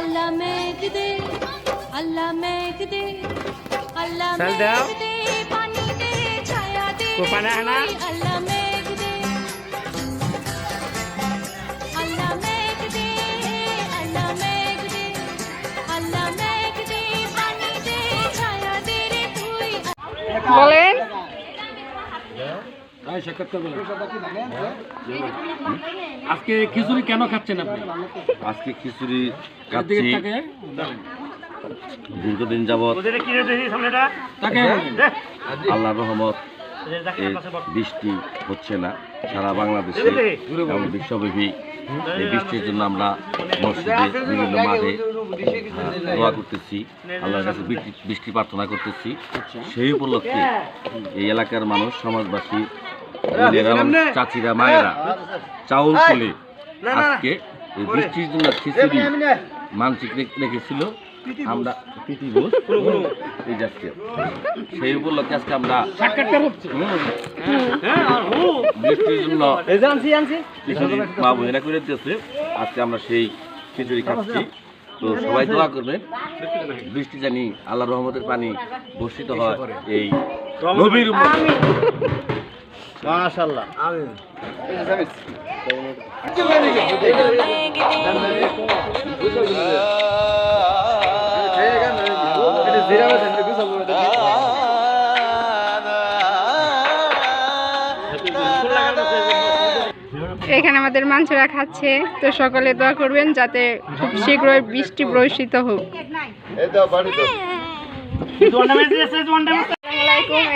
আল্লাহ মেঘ দে, আল্লাহ মেঘ দে, আল্লাহ মেঘ দে, পানি দে, ছায়া দে, আল্লাহ মেঘ দে, আল্লাহ মেঘ দে, আল্লাহ মেঘ দে, আল্লাহ মেঘ দে, পানি দে, ছায়া দে রে তুই। বলেন আজকে খিচুড়ি কেন খাচ্ছেন আপনি? আজকে খিচুড়ি খাচ্ছি দীর্ঘদিন যাবৎ আল্লাহর রহমত বৃষ্টি হচ্ছে না সারা বাংলাদেশে এবং বিশ্বব্যাপী। এই বৃষ্টির জন্য আমরা মসজিদে বিভিন্ন মাঠে দোয়া করতেছি, আল্লাহর কাছে বৃষ্টি প্রার্থনা করতেছি। সেই উপলক্ষে এই এলাকার মানুষ, সমাজবাসী, চাচিরা, মায়েরা চাউল তুলে আজকে এই বৃষ্টির জন্য খিচুড়ি মানসিক রেখেছিল। আমরা এই যাচ্ছি সেই উপলক্ষে আজকে আমরা বৃষ্টির জন্য মা বোনেরা করে দিতেছে, আজকে আমরা সেই খিচুড়ি খাচ্ছি। তো সবাই দোয়া করবেন বৃষ্টি জানি আল্লাহর রহমতের পানি বর্ষিত হয় এই নবীর মাশাআল্লাহ। আমিন। এখানে আমাদের মাংসরা খাচ্ছে, তো সকলে দোয়া করবেন যাতে খুব শীঘ্রই বৃষ্টি বর্ষিত হোক।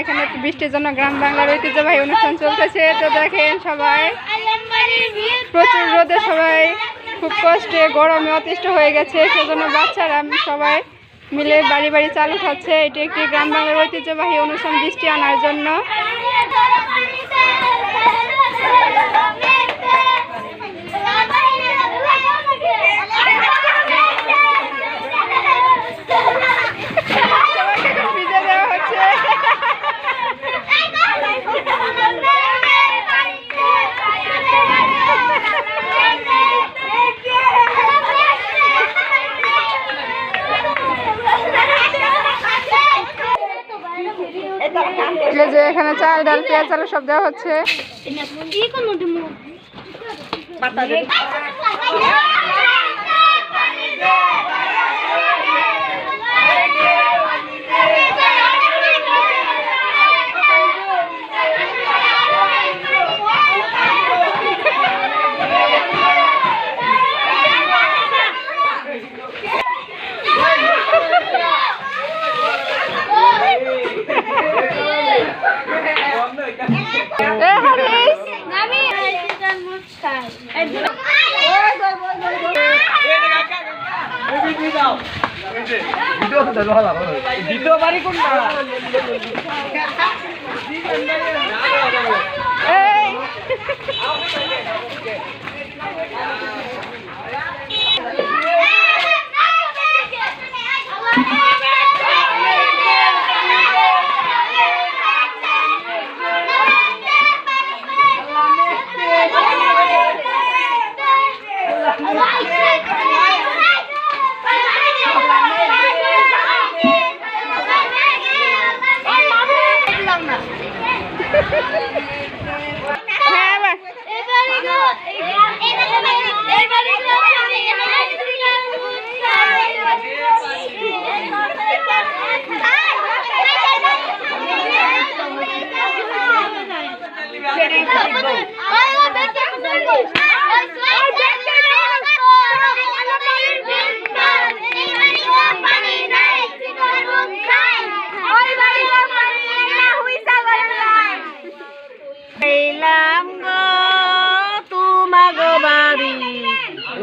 এখানে বৃষ্টির জন্য গ্রাম বাংলার ঐতিহ্যবাহী অনুষ্ঠান চলতেছে। তো দেখেন সবাই প্রচুর রোদে সবাই খুব কষ্টে গরমে অতিষ্ঠ হয়ে গেছে, সেজন্য বাচ্চারা সবাই মিলে বাড়ি বাড়ি চালু খাচ্ছে। এটি একটি গ্রাম বাংলার ঐতিহ্যবাহী অনুষ্ঠান বৃষ্টি আনার জন্য। যে এখানে চাল, ডাল, পেঁয়াজ, আলু সব দেওয়া হচ্ছে।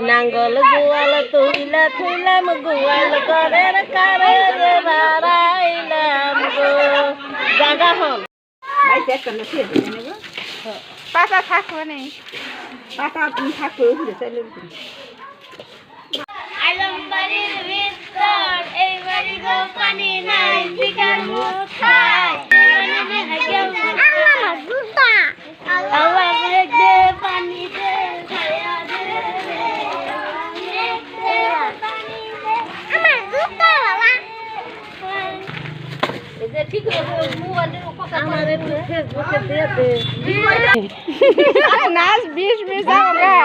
নাঙ্গল গোয়াল তুইলা থইলাম গোয়াল করের কারে বাড়াইলাম গো জাগা হল পাতা থাকবো নেই, পাতা থাকবো আলম বাড়ির ভিতর এই বাড়ি গো পানি নাই শিকার মুখায় আল্লাহ জুতা আল্লাহ দে পানি দে ছায়া দে নাচ 20 যাও গা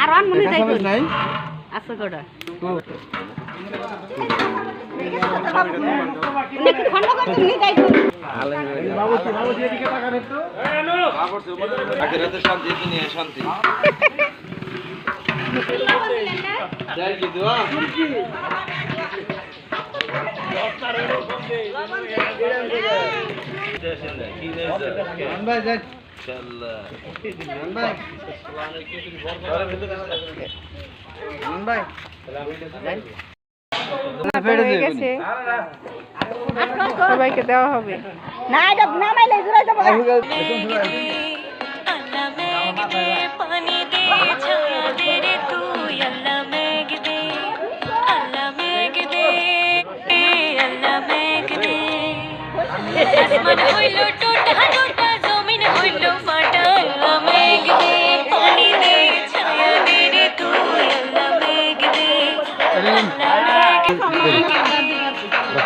আর অন মনে যাই আছে গোটা নাকি খন্ড করতে নিয়ে যাই বাবুজি এদিকে তাকান একটু আখিরাতে শান্তি দুনিয়া শান্তি জয় কি দোয়া হয়ে গেছে সবাইকে দেওয়া হবে না এটা নামাইলে জুড়াই দেব पानी दे छाया दे रे तू अल्लाह मेघ दे अल्लाह मेघ दे अल्लाह मेघ दे आसमान होइलो टूटा टूटा जमीन होइलो फाटा अल्लाह मेघ दे पानी दे छाया दे रे तू अल्लाह मेघ दे अल्लाह मेघ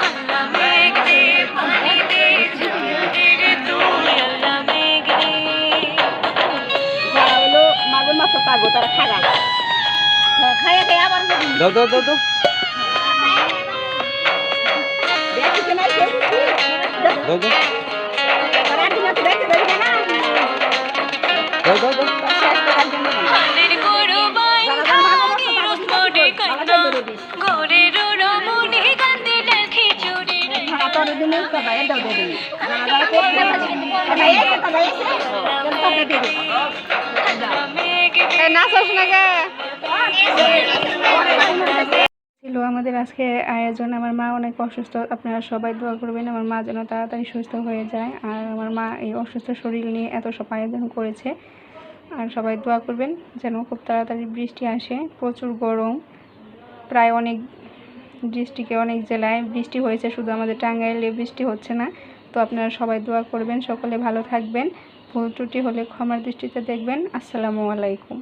अल्लाह मेघ दे पानी दे छाया दे रे तू अल्लाह मेघ दे মাগুর মাছ পাগো তারা খাগা খাইয়া খাইয়া আবার দাও দাও দাও দাও দেখি কেন দাও দাও রাতি না তো দেখতে দেবে না দাও দাও দাও আলের গরবাই রোজ মোড়ে কান্না ঘরের রমণী কান্দিলে খিচুড়ি রে তোর দিনে তো বাইরে দাও দে দিন আমার কোথায় বাইরে তো বাইরে তো দে দিন নাচস না গে ছিল আমাদের আজকে আয়োজন। আমার মা অনেক অসুস্থ, আপনারা সবাই দোয়া করবেন আমার মা যেন তাড়াতাড়ি সুস্থ হয়ে যায়। আর আমার মা এই অসুস্থ শরীর নিয়ে এত সব আয়োজন করেছে, আর সবাই দোয়া করবেন যেন খুব তাড়াতাড়ি বৃষ্টি আসে। প্রচুর গরম, প্রায় অনেক ডিস্ট্রিক্টে অনেক জেলায় বৃষ্টি হয়েছে, শুধু আমাদের টাঙ্গাইলে বৃষ্টি হচ্ছে না। তো আপনারা সবাই দোয়া করবেন, সকলে ভালো থাকবেন। ভুল ত্রুটি হলে ক্ষমার দৃষ্টিতে দেখবেন। আসসালামু আলাইকুম।